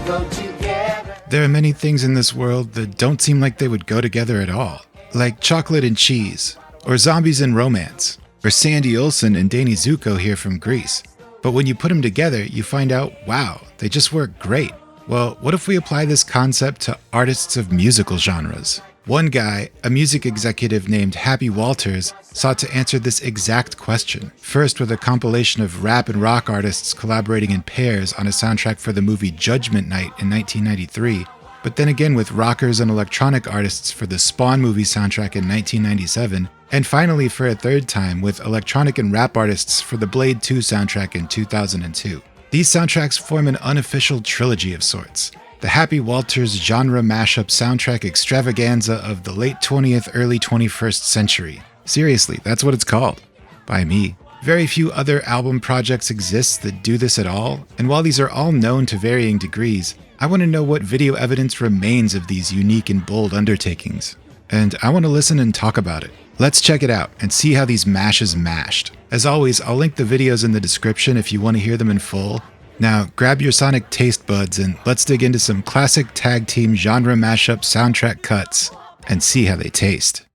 go together. There are many things in this world that don't seem like they would go together at all, like chocolate and cheese, or zombies and romance, or Sandy Olsen and Danny Zuko here from Greece. But when you put them together, you find out, wow, they just work great. Well, what if we apply this concept to artists of musical genres? One guy, a music executive named Happy Walters, sought to answer this exact question, first with a compilation of rap and rock artists collaborating in pairs on a soundtrack for the movie Judgement Night in 1993, but then again with rockers and electronic artists for the Spawn movie soundtrack in 1997, and finally for a third time with electronic and rap artists for the Blade 2 soundtrack in 2002. These soundtracks form an unofficial trilogy of sorts. The Happy Walters genre mashup soundtrack extravaganza of the late 20th, early 21st century. Seriously, that's what it's called. By me. Very few other album projects exist that do this at all, and while these are all known to varying degrees, I want to know what video evidence remains of these unique and bold undertakings. And I want to listen and talk about it. Let's check it out and see how these mashes mashed. As always, I'll link the videos in the description if you want to hear them in full. Now, grab your sonic taste buds and let's dig into some classic tag team genre mashup soundtrack cuts and see how they taste.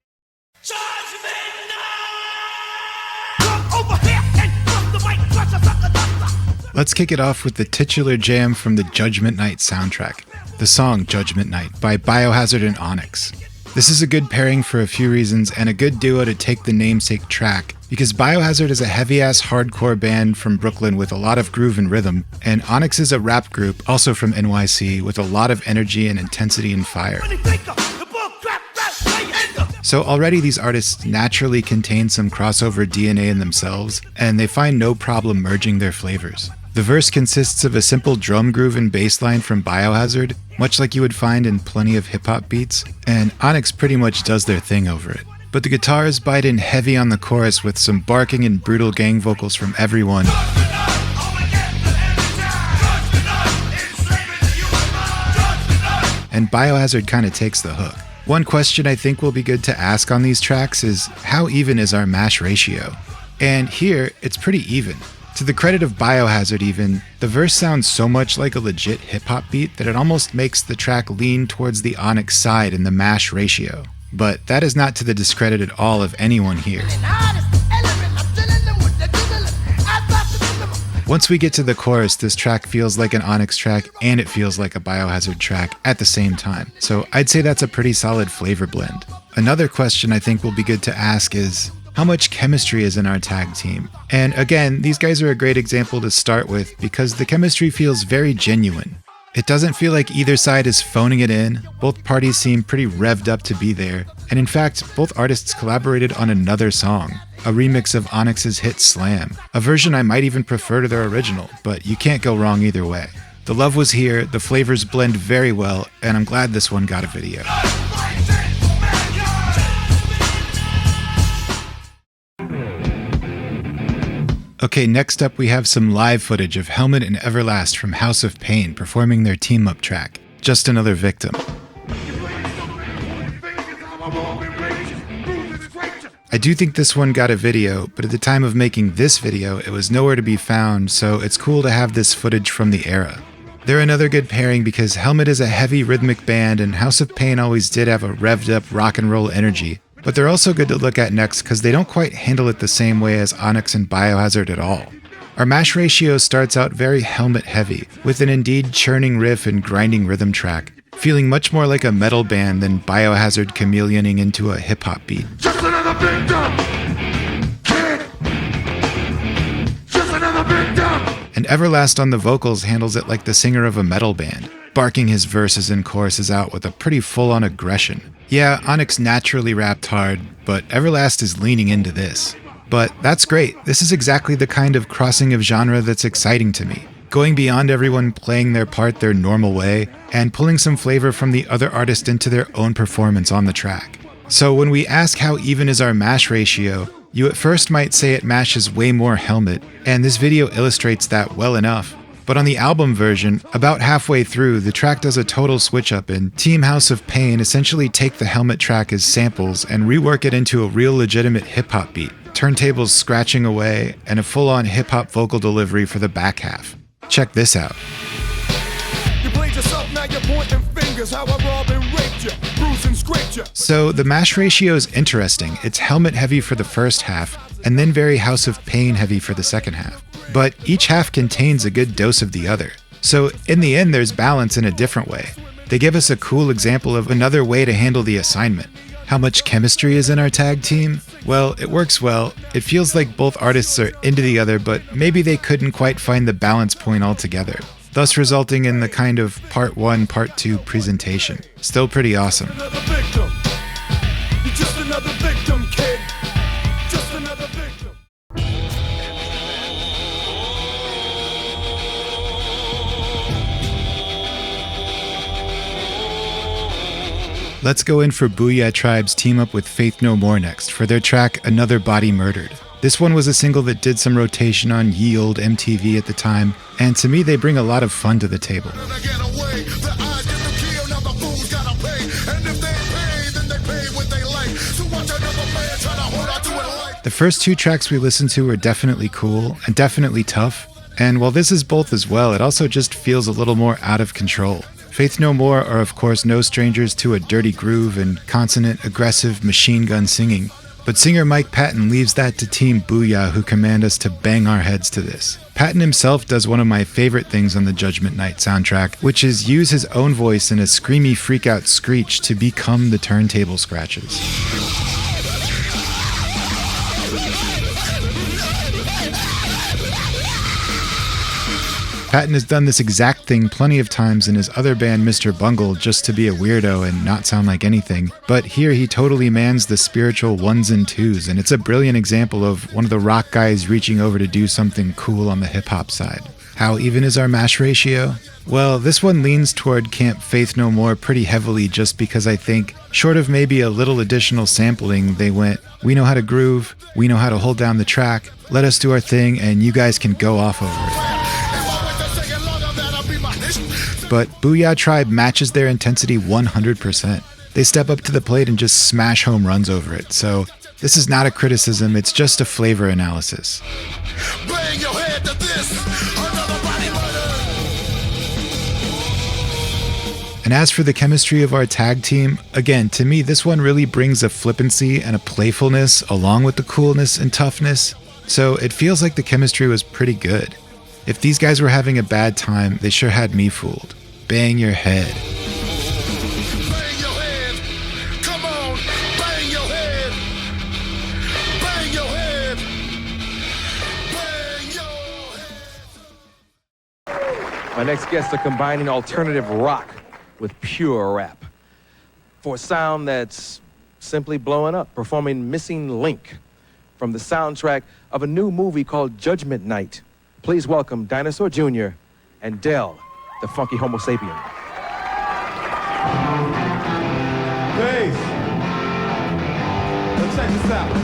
Let's kick it off with the titular jam from the Judgement Night soundtrack, the song Judgement Night by Biohazard and Onyx. This is a good pairing for a few reasons and a good duo to take the namesake track, because Biohazard is a heavy-ass hardcore band from Brooklyn with a lot of groove and rhythm, and Onyx is a rap group, also from NYC, with a lot of energy and intensity and fire. So already these artists naturally contain some crossover DNA in themselves, and they find no problem merging their flavors. The verse consists of a simple drum groove and bass line from Biohazard, much like you would find in plenty of hip-hop beats, and Onyx pretty much does their thing over it. But the guitars bite in heavy on the chorus with some barking and brutal gang vocals from everyone. And Biohazard kinda takes the hook. One question I think will be good to ask on these tracks is, how even is our mash ratio? And here, it's pretty even. To the credit of Biohazard even, the verse sounds so much like a legit hip-hop beat that it almost makes the track lean towards the Onyx side in the mash ratio. But that is not to the discredit at all of anyone here. Once we get to the chorus, this track feels like an Onyx track and it feels like a Biohazard track at the same time. So I'd say that's a pretty solid flavor blend. Another question I think will be good to ask is, how much chemistry is in our tag team? And again, these guys are a great example to start with because the chemistry feels very genuine. It doesn't feel like either side is phoning it in, both parties seem pretty revved up to be there, and in fact, both artists collaborated on another song, a remix of Onyx's hit Slam, a version I might even prefer to their original, but you can't go wrong either way. The love was here, the flavors blend very well, and I'm glad this one got a video. Okay, next up we have some live footage of Helmet and Everlast from House of Pain performing their team-up track, Just Another Victim. I do think this one got a video, but at the time of making this video, it was nowhere to be found, so it's cool to have this footage from the era. They're another good pairing because Helmet is a heavy rhythmic band and House of Pain always did have a revved up rock and roll energy. But they're also good to look at next because they don't quite handle it the same way as Onyx and Biohazard at all. Our mash ratio starts out very Helmet heavy, with an indeed churning riff and grinding rhythm track, feeling much more like a metal band than Biohazard chameleoning into a hip-hop beat. Just another victim! Kid! Just another victim! And Everlast on the vocals handles it like the singer of a metal band, barking his verses and choruses out with a pretty full-on aggression. Yeah, Onyx naturally rapped hard, but Everlast is leaning into this. But that's great. This is exactly the kind of crossing of genre that's exciting to me. Going beyond everyone playing their part their normal way, and pulling some flavor from the other artist into their own performance on the track. So when we ask how even is our mash ratio, you at first might say it mashes way more Helmet, and this video illustrates that well enough. But on the album version, about halfway through, the track does a total switch up and Team House of Pain essentially take the Helmet track as samples and rework it into a real legitimate hip-hop beat, turntables scratching away, and a full-on hip-hop vocal delivery for the back half. Check this out. You played your up, now you're pointing fingers. How I robbed and raped you, bruised and scraped you. So the mash ratio is interesting. It's helmet heavy for the first half, and then very House of Pain heavy for the second half. But each half contains a good dose of the other. So in the end, there's balance in a different way. They give us a cool example of another way to handle the assignment. How much chemistry is in our tag team? Well, it works well. It feels like both artists are into the other, but maybe they couldn't quite find the balance point altogether, thus resulting in the kind of part 1, part 2 presentation. Still pretty awesome. Another victim. You're just another victim, kid. Just another victim. Let's go in for Boo-Yaa Tribe's team up with Faith No More next for their track Another Body Murdered. This one was a single that did some rotation on ye olde MTV at the time, and to me they bring a lot of fun to the table. The first 2 tracks we listened to were definitely cool and definitely tough, and while this is both as well, it also just feels a little more out of control. Faith No More are of course no strangers to a dirty groove and consonant, aggressive machine gun singing, but singer Mike Patton leaves that to Team Boo-Yaa, who command us to bang our heads to this. Patton himself does one of my favorite things on the Judgement Night soundtrack, which is use his own voice in a screamy freak-out screech to become the turntable scratches. Patton has done this exact thing plenty of times in his other band Mr. Bungle just to be a weirdo and not sound like anything, but here he totally mans the spiritual ones and twos, and it's a brilliant example of one of the rock guys reaching over to do something cool on the hip-hop side. How even is our mash ratio? Well, this one leans toward Camp Faith No More pretty heavily just because I think, short of maybe a little additional sampling, they went, we know how to groove, we know how to hold down the track, let us do our thing, and you guys can go off over it. But Boo-Yaa Tribe matches their intensity 100%. They step up to the plate and just smash home runs over it, so this is not a criticism, it's just a flavor analysis. Bang your head to this. Another body murder. And as for the chemistry of our tag team, again, to me this one really brings a flippancy and a playfulness along with the coolness and toughness, so it feels like the chemistry was pretty good. If these guys were having a bad time, they sure had me fooled. Bang your head. Bang your head. Come on. Bang your head. Bang your head. Bang your head. My next guests are combining alternative rock with pure rap for a sound that's simply blowing up, performing Missing Link from the soundtrack of a new movie called Judgment Night. Please welcome Dinosaur Jr. and Del, the funky Homosapien. Peace. Let's check this out.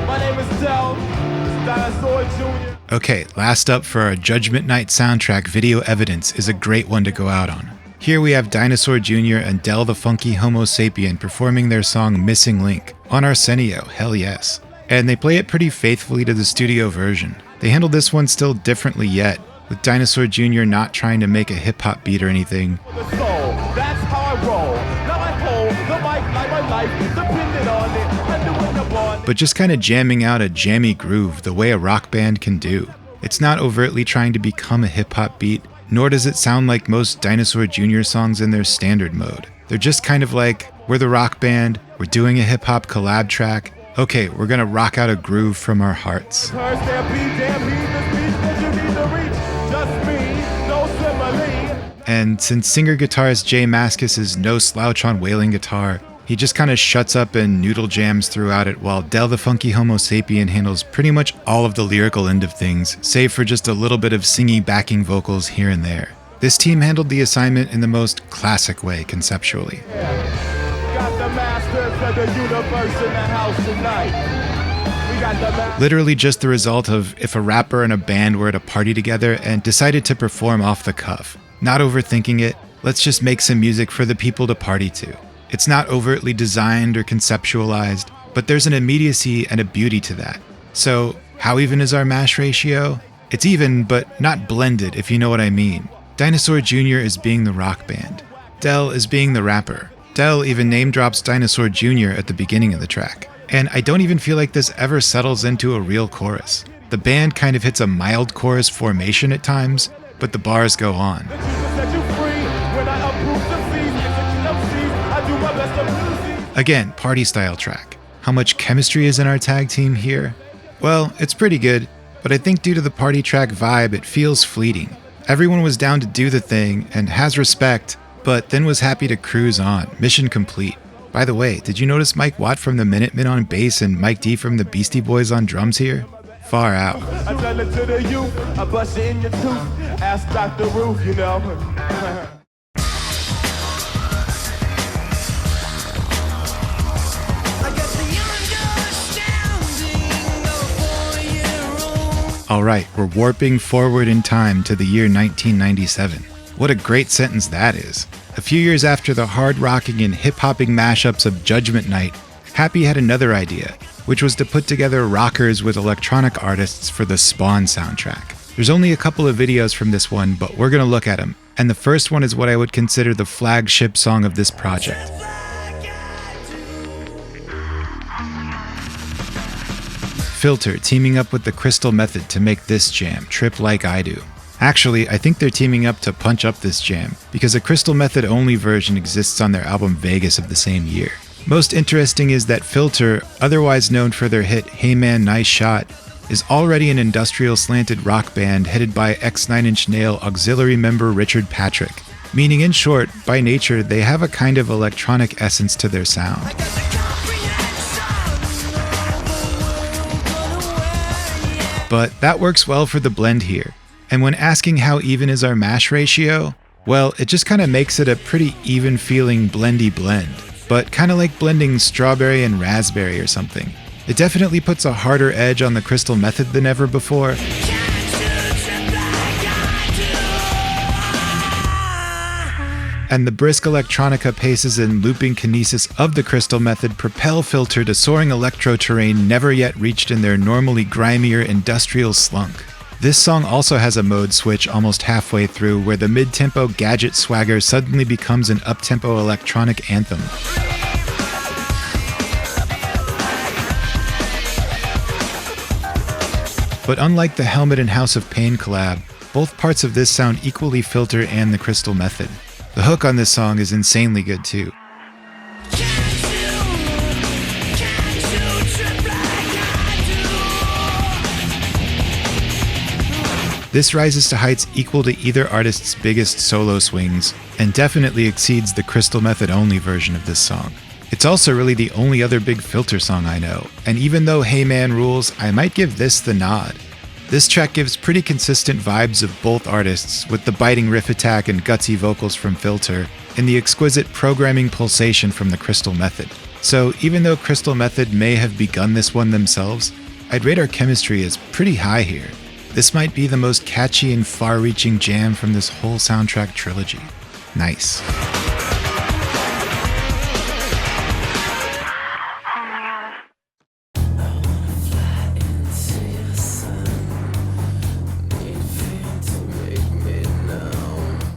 My name is Del. It's Dinosaur Jr. Okay, last up for our Judgment Night soundtrack video evidence is a great one to go out on. Here we have Dinosaur Jr. and Del the Funky Homosapien performing their song Missing Link on Arsenio, hell yes. And they play it pretty faithfully to the studio version. They handled this one still differently yet, with Dinosaur Jr. not trying to make a hip-hop beat or anything. The soul, that's how I roll. Now I hold the mic like my life depended on it. I do it upon it. But just kind of jamming out a jammy groove the way a rock band can do. It's not overtly trying to become a hip-hop beat, nor does it sound like most Dinosaur Jr. songs in their standard mode. They're just kind of like, we're the rock band, we're doing a hip-hop collab track, okay, we're gonna rock out a groove from our hearts. And since singer-guitarist Jay Mascis is no slouch on wailing guitar, he just kind of shuts up and noodle jams throughout it, while Del the Funky Homosapien handles pretty much all of the lyrical end of things, save for just a little bit of singy backing vocals here and there. This team handled the assignment in the most classic way conceptually. Got the masters of the universe in the house tonight. We got the Literally just the result of if a rapper and a band were at a party together and decided to perform off the cuff. Not overthinking it, let's just make some music for the people to party to. It's not overtly designed or conceptualized, but there's an immediacy and a beauty to that. So, how even is our mash ratio? It's even, but not blended, if you know what I mean. Dinosaur Jr. is being the rock band. Del is being the rapper. Del even name drops Dinosaur Jr. at the beginning of the track. And I don't even feel like this ever settles into a real chorus. The band kind of hits a mild chorus formation at times, but the bars go on. Again, party style track. How much chemistry is in our tag team here? Well, it's pretty good, but I think due to the party track vibe, it feels fleeting. Everyone was down to do the thing and has respect, but then was happy to cruise on. Mission complete. By the way, did you notice Mike Watt from the Minutemen on bass and Mike D from the Beastie Boys on drums here? Far out. I tell it to the youth, I bust it in your tooth, ask Dr. Ruth, you know. Alright, we're warping forward in time to the year 1997. What a great sentence that is. A few years after the hard-rocking and hip-hopping mashups of Judgement Night, Happy had another idea, which was to put together rockers with electronic artists for the Spawn soundtrack. There's only a couple of videos from this one, but we're gonna look at them, and the first one is what I would consider the flagship song of this project. Filter teaming up with the Crystal Method to make this jam, Trip Like I Do. Actually, I think they're teaming up to punch up this jam, because a Crystal Method only version exists on their album Vegas of the same year. Most interesting is that Filter, otherwise known for their hit Hey Man Nice Shot, is already an industrial slanted rock band headed by ex-Nine Inch Nail auxiliary member Richard Patrick, meaning in short, by nature, they have a kind of electronic essence to their sound. But that works well for the blend here. And when asking how even is our mash ratio, well, it just kind of makes it a pretty even feeling blendy blend, but kind of like blending strawberry and raspberry or something. It definitely puts a harder edge on the Crystal Method than ever before. And the brisk electronica paces and looping kinesis of the Crystal Method propel Filter to soaring electro terrain never yet reached in their normally grimier industrial slunk. This song also has a mode switch almost halfway through where the mid-tempo gadget swagger suddenly becomes an up-tempo electronic anthem. But unlike the Helmet and House of Pain collab, both parts of this sound equally Filter and the Crystal Method. The hook on this song is insanely good too. This rises to heights equal to either artist's biggest solo swings, and definitely exceeds the Crystal Method only version of this song. It's also really the only other big Filter song I know, and even though Hey Man rules, I might give this the nod. This track gives pretty consistent vibes of both artists, with the biting riff attack and gutsy vocals from Filter, and the exquisite programming pulsation from the Crystal Method. So even though Crystal Method may have begun this one themselves, I'd rate our chemistry as pretty high here. This might be the most catchy and far-reaching jam from this whole soundtrack trilogy. Nice.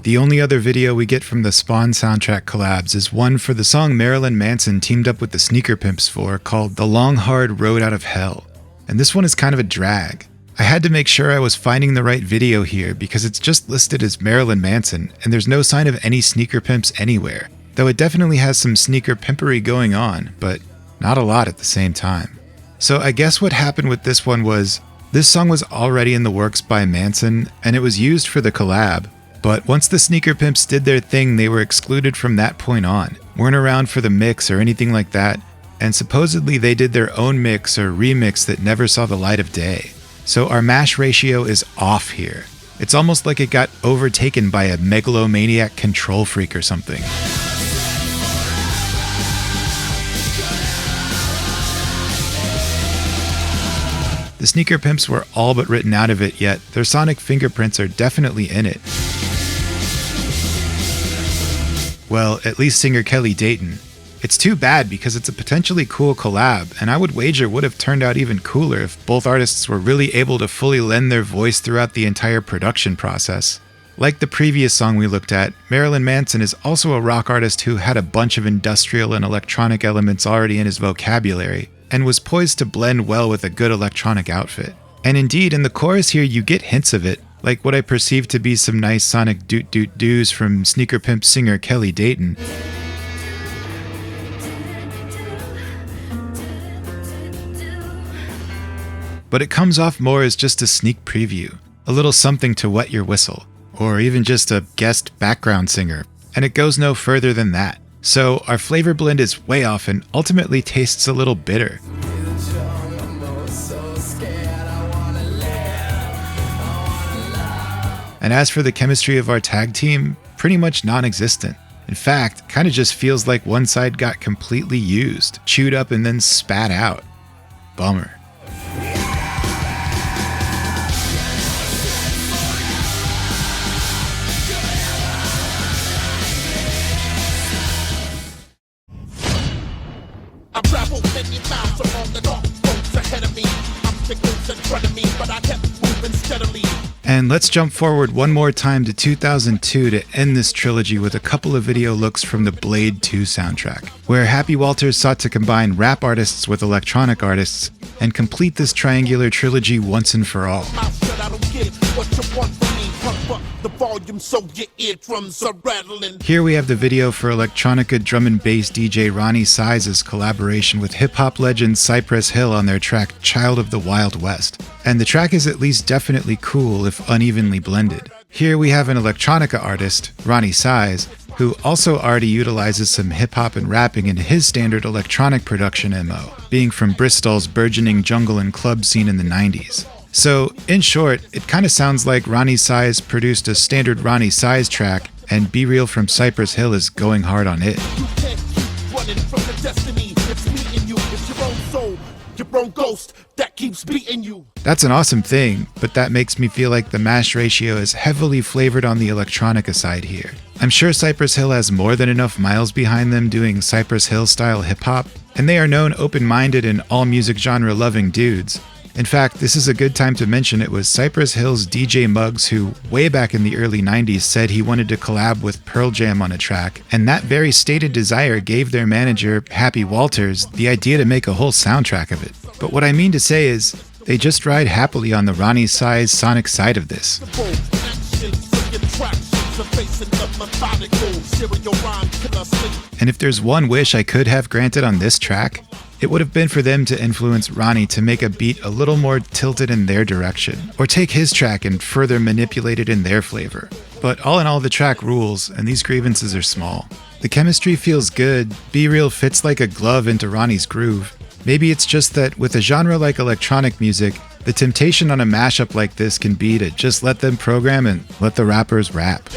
The only other video we get from the Spawn soundtrack collabs is one for the song Marilyn Manson teamed up with the Sneaker Pimps for, called The Long Hard Road Out of Hell. And this one is kind of a drag. I had to make sure I was finding the right video here because it's just listed as Marilyn Manson, and there's no sign of any Sneaker Pimps anywhere, though it definitely has some sneaker pimpery going on, but not a lot at the same time. So I guess what happened with this one was, this song was already in the works by Manson, and it was used for the collab, but once the Sneaker Pimps did their thing, they were excluded from that point on, weren't around for the mix or anything like that, and supposedly they did their own mix or remix that never saw the light of day. So our mash ratio is off here. It's almost like it got overtaken by a megalomaniac control freak or something. The Sneaker Pimps were all but written out of it, yet their sonic fingerprints are definitely in it. Well, at least singer Kelly Dayton. It's too bad because it's a potentially cool collab, and I would wager would have turned out even cooler if both artists were really able to fully lend their voice throughout the entire production process. Like the previous song we looked at, Marilyn Manson is also a rock artist who had a bunch of industrial and electronic elements already in his vocabulary, and was poised to blend well with a good electronic outfit. And indeed, in the chorus here you get hints of it, like what I perceive to be some nice sonic doot-doot-doos from Sneaker Pimp singer Kelly Dayton. But it comes off more as just a sneak preview, a little something to wet your whistle, or even just a guest background singer, and it goes no further than that. So our flavor blend is way off and ultimately tastes a little bitter. And as for the chemistry of our tag team, pretty much non-existent. In fact, kinda just feels like one side got completely used, chewed up and then spat out. Bummer. I've traveled many miles along the north roads ahead of me. Obstacles in front of me, but I kept moving steadily. And let's jump forward one more time to 2002 to end this trilogy with a couple of video looks from the Blade 2 soundtrack, where Happy Walters sought to combine rap artists with electronic artists and complete this triangular trilogy once and for all. Here we have the video for electronica drum and bass DJ Roni Size's collaboration with hip-hop legend Cypress Hill on their track Child of the Wild West. And the track is at least definitely cool if unevenly blended. Here we have an electronica artist, Roni Size, who also already utilizes some hip-hop and rapping in his standard electronic production MO, being from Bristol's burgeoning jungle and club scene in the 90s. So, in short, it kinda sounds like Roni Size produced a standard Roni Size track, and Be Real from Cypress Hill is going hard on it. You can't keep running from the destiny. It's me and you. It's your own soul, your own ghost that keeps beating you. That's an awesome thing, but that makes me feel like the mash ratio is heavily flavored on the electronica side here. I'm sure Cypress Hill has more than enough miles behind them doing Cypress Hill style hip-hop, and they are known open-minded and all music genre loving dudes. In fact, this is a good time to mention it was Cypress Hill's DJ Muggs who, way back in the early 90s, said he wanted to collab with Pearl Jam on a track, and that very stated desire gave their manager, Happy Walters, the idea to make a whole soundtrack of it. But what I mean to say is, they just ride happily on the Roni Size sonic side of this. And if there's one wish I could have granted on this track, it would have been for them to influence Roni to make a beat a little more tilted in their direction, or take his track and further manipulate it in their flavor. But all in all, the track rules, and these grievances are small. The chemistry feels good, Be Real fits like a glove into Roni's groove. Maybe it's just that with a genre like electronic music, the temptation on a mashup like this can be to just let them program and let the rappers rap.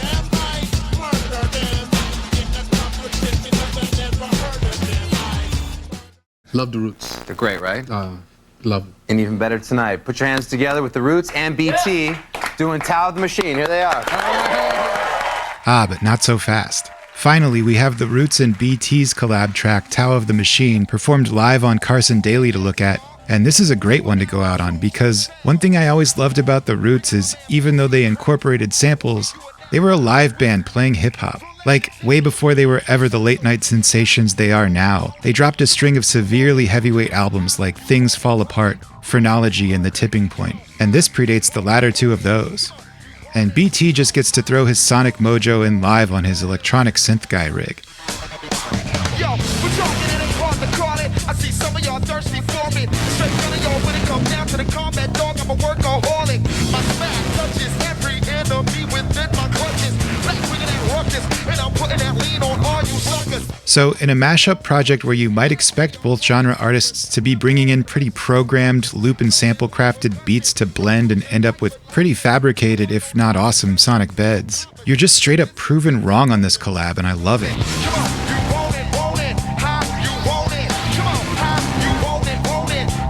Love the Roots. They're great, right? Love it. And even better tonight. Put your hands together with the Roots and BT doing Tao of the Machine. Here they are. Ah, but not so fast. Finally, we have the Roots and BT's collab track Tao of the Machine performed live on Carson Daly to look at. And this is a great one to go out on because one thing I always loved about the Roots is even though they incorporated samples, they were a live band playing hip-hop. Like, way before they were ever the late-night sensations they are now, they dropped a string of severely heavyweight albums like Things Fall Apart, Phrenology, and The Tipping Point, and this predates the latter two of those. And BT just gets to throw his sonic mojo in live on his electronic synth guy rig. Yo, we're talking and it's hard to call it. I see some of y'all thirsty for me. Straight to y'all when it comes down to the combat dog, I'm a workaholic. My smack touches every enemy within my clutches. Black winging and ruckus, and I'm putting that lean on all you suckers. So in a mashup project where you might expect both genre artists to be bringing in pretty programmed, loop and sample crafted beats to blend and end up with pretty fabricated, if not awesome, sonic beds, you're just straight up proven wrong on this collab, and I love it. Come on, you want it, how you want it. Come on, how you want it.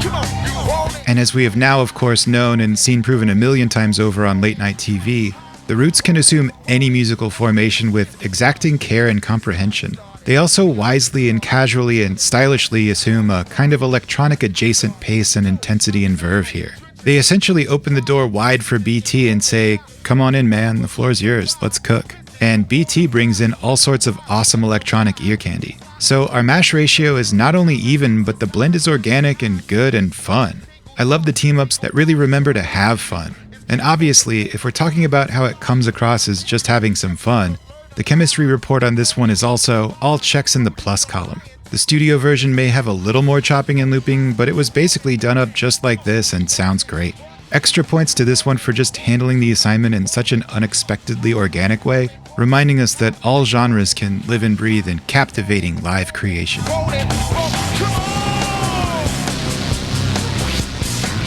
Come on, you want it. And as we have now, of course, known and seen proven a million times over on late night TV, the Roots can assume any musical formation with exacting care and comprehension. They also wisely and casually and stylishly assume a kind of electronic adjacent pace and intensity and verve here. They essentially open the door wide for BT and say, "Come on in, man, the floor's yours, let's cook." And BT brings in all sorts of awesome electronic ear candy. So our mash ratio is not only even, but the blend is organic and good and fun. I love the team-ups that really remember to have fun. And obviously, if we're talking about how it comes across as just having some fun, the chemistry report on this one is also all checks in the plus column. The studio version may have a little more chopping and looping, but it was basically done up just like this and sounds great. Extra points to this one for just handling the assignment in such an unexpectedly organic way, reminding us that all genres can live and breathe in captivating live creation. Roll it, roll, come on!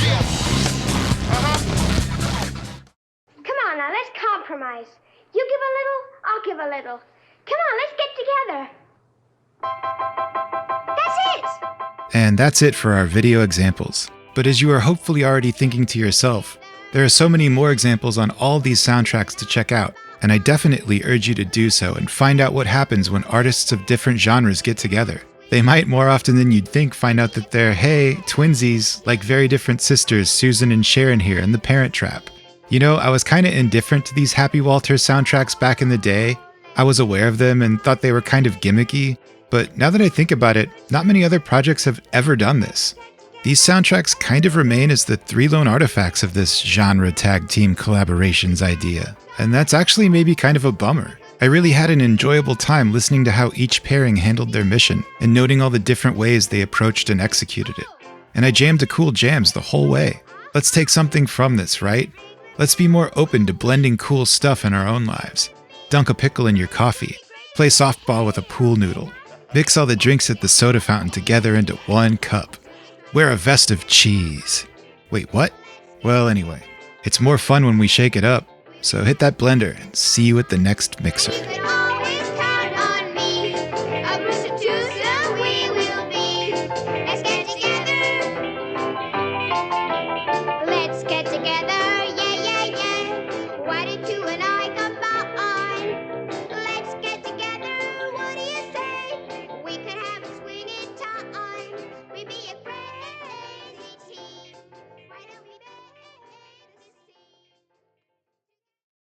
Yeah. Come on now, let's compromise. You give a little, I'll give a little. Come on, let's get together. That's it! And that's it for our video examples. But as you are hopefully already thinking to yourself, there are so many more examples on all these soundtracks to check out, and I definitely urge you to do so and find out what happens when artists of different genres get together. They might more often than you'd think find out that they're, hey, twinsies, like very different sisters Susan and Sharon here in The Parent Trap. You know, I was kinda indifferent to these Happy Walters soundtracks back in the day. I was aware of them and thought they were kind of gimmicky, but now that I think about it, not many other projects have ever done this. These soundtracks kind of remain as the three lone artifacts of this genre tag team collaborations idea, and that's actually maybe kind of a bummer. I really had an enjoyable time listening to how each pairing handled their mission and noting all the different ways they approached and executed it. And I jammed to cool jams the whole way. Let's take something from this, right? Let's be more open to blending cool stuff in our own lives. Dunk a pickle in your coffee. Play softball with a pool noodle. Mix all the drinks at the soda fountain together into one cup. Wear a vest of cheese. Wait, what? Well, anyway, it's more fun when we shake it up. So hit that blender and see you at the next mixer. You can always count on me. A producer we will be. Let's get together.